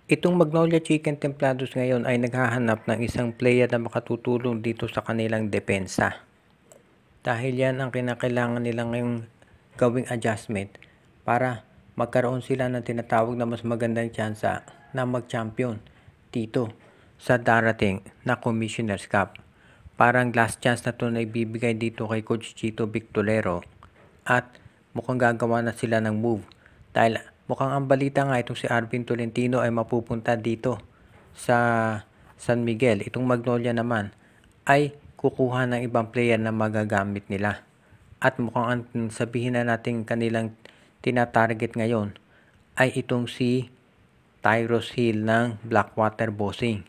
Itong Magnolia Chicken Templados ngayon ay naghahanap ng isang player na makatutulong dito sa kanilang depensa. Dahil yan ang kinakailangan nila ngayong gawing adjustment para magkaroon sila ng tinatawag na mas magandang tsansa na mag-champion dito sa darating na Commissioner's Cup. Parang last chance na ito na ibibigay dito kay Coach Chito Victolero at mukhang gagawa na sila ng move. Dahil mukhang ang balita nga itong si Arvin Tolentino ay mapupunta dito sa San Miguel. Itong Magnolia naman ay kukuha ng ibang player na magagamit nila. At mukhang sabihin na natin kanilang tinatarget ngayon ay itong si Tyrus Hill ng Blackwater Bossing.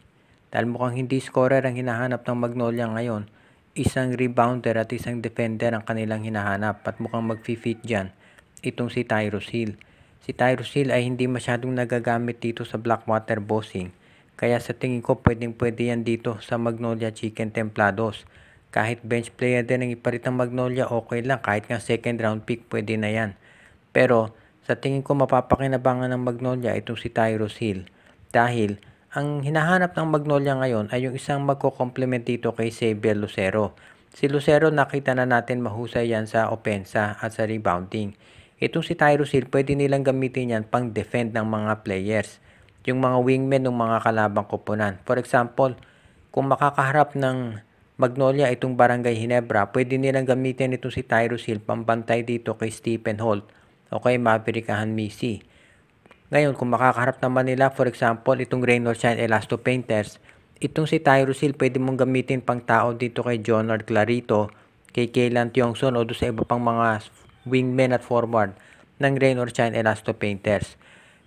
Dahil mukhang hindi scorer ang hinahanap ng Magnolia ngayon, isang rebounder at isang defender ang kanilang hinahanap at mukhang mag-fit dyan itong si Tyrus Hill. Si Tyrus Hill ay hindi masyadong nagagamit dito sa Blackwater Bossing, kaya sa tingin ko pwede yan dito sa Magnolia Chicken Templados. Kahit bench player din ang iparit ng Magnolia, okay lang. Kahit nga second round pick, pwede na yan. Pero sa tingin ko mapapakinabangan ng Magnolia itong si Tyrus Hill. Dahil ang hinahanap ng Magnolia ngayon ay yung isang magko-complement dito kay Xavier Lucero. Si Lucero nakita na natin mahusay yan sa opensa at sa rebounding. Itong si Tyrus Hill pwede nilang gamitin yan pang defend ng mga players. Yung mga wingmen ng mga kalabang koponan. For example, kung makakaharap ng Magnolia itong Barangay Ginebra, pwede nilang gamitin itong si Tyrus Hill pambantay dito kay Stephen Holt o kay Maverick Misi. Ngayon, kung makakaharap naman nila, for example, itong Rain or Shine Elasto Painters, itong si Tyrus Hill pwede mong gamitin pang tao dito kay Jonard Clarito, kay Kaylan Tiongson o doon sa iba pang mga wingmen at forward ng Rain or Shine Elasto Painters.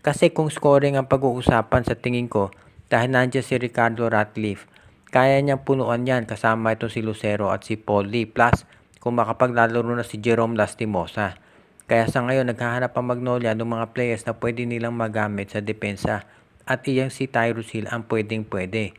Kasi kung scoring ang pag-uusapan sa tingin ko, dahil nandiyan si Ricardo Ratcliffe, kaya niyang punuan yan kasama itong si Lucero at si Paul Lee. Plus, kung makapaglalaro na si Jerome Lastimosa. Kaya sa ngayon, naghahanap ang Magnolia ng mga players na pwede nilang magamit sa depensa. At iyang si Tyrus Hill ang pwedeng-pwede.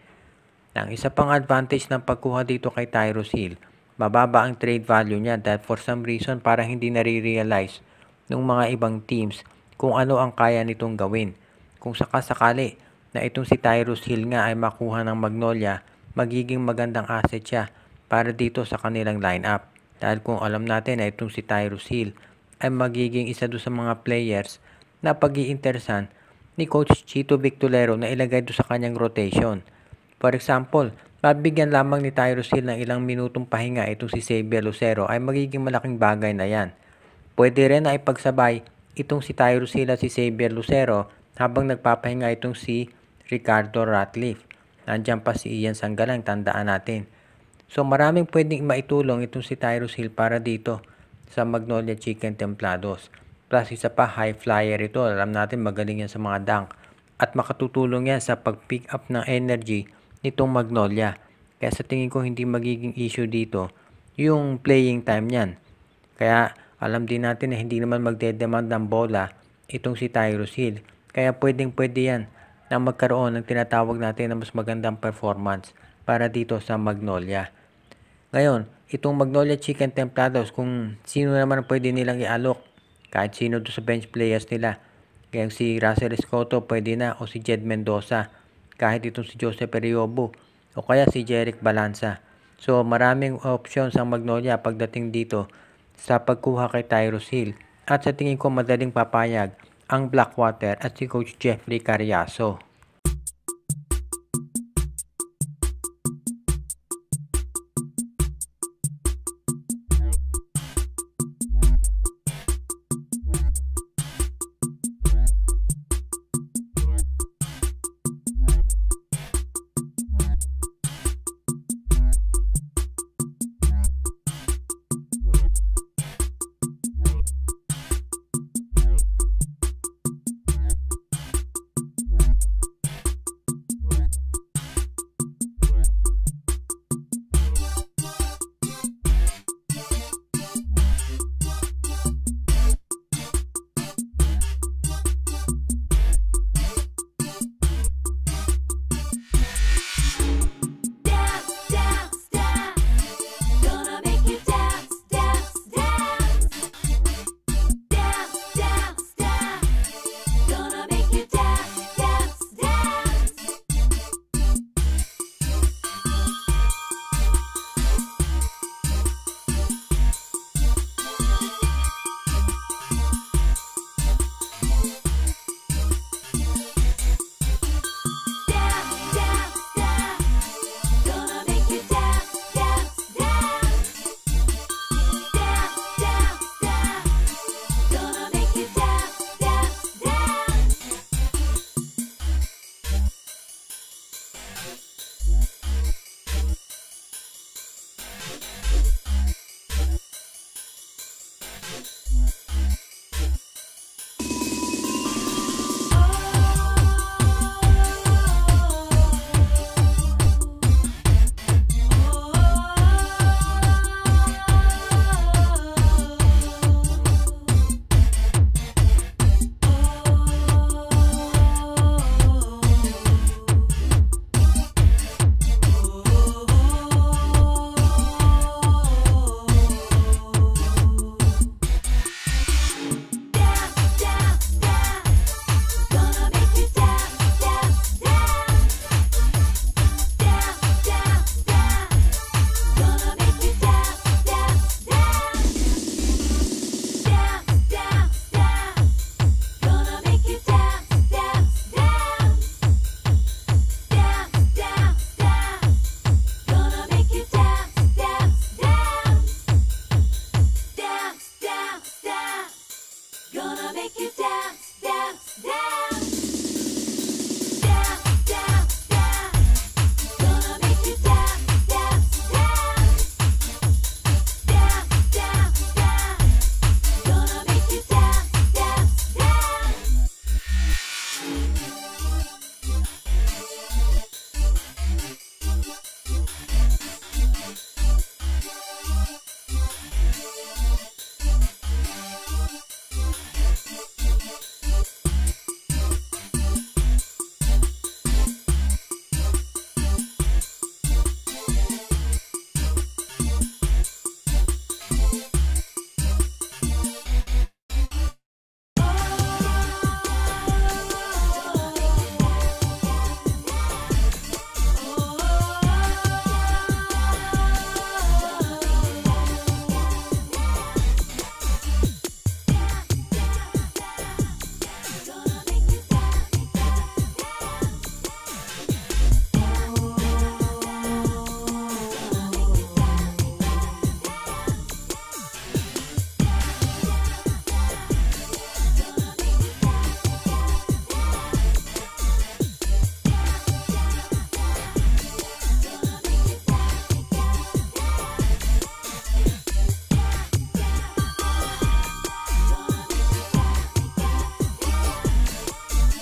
Ang isa pang advantage ng pagkuha dito kay Tyrus Hill, mababa ang trade value niya dahil for some reason parang hindi nare-realize ng mga ibang teams kung ano ang kaya nitong gawin. Kung sakasakali na itong si Tyrus Hill nga ay makuha ng Magnolia, magiging magandang asset siya para dito sa kanilang lineup. Dahil kung alam natin na itong si Tyrus Hill ay magiging isa doon sa mga players na pag-iinteresan ni Coach Chito Victolero na ilagay doon sa kanyang rotation. For example, mabigyan lamang ni Tyrus Hill ng ilang minutong pahinga itong si Xavier Lucero ay magiging malaking bagay na yan. Pwede rin na ipagsabay itong si Tyrus Hill at si Xavier Lucero habang nagpapahinga itong si Ricardo Ratcliffe. Nandiyan pa si Ian Sanggalang, tandaan natin. So maraming pwedeng maitulong itong si Tyrus Hill para dito sa Magnolia Chicken Templados. Plus isa pa, high flyer ito. Alam natin magaling yan sa mga dunk. At makatutulong yan sa pag-pick up ng energy nitong Magnolia. Kaya sa tingin ko hindi magiging issue dito yung playing time niyan. Kaya alam din natin na hindi naman magdedemand ng bola itong si Tyrus Hill. Kaya pwedeng-pwede yan na magkaroon ng tinatawag natin na mas magandang performance para dito sa Magnolia. Ngayon, itong Magnolia Chicken Templados, kung sino naman pwede nilang i-alok, kahit sino doon sa bench players nila. Kaya si Russell Escoto pwede na o si Jed Mendoza, kahit itong si Joseph Periobo o kaya si Jeric Balanza. So maraming options ang Magnolia pagdating dito sa pagkuha kay Tyrus Hill. At sa tingin ko madaling papayag ang Blackwater at si Coach Jeffrey Cariaso.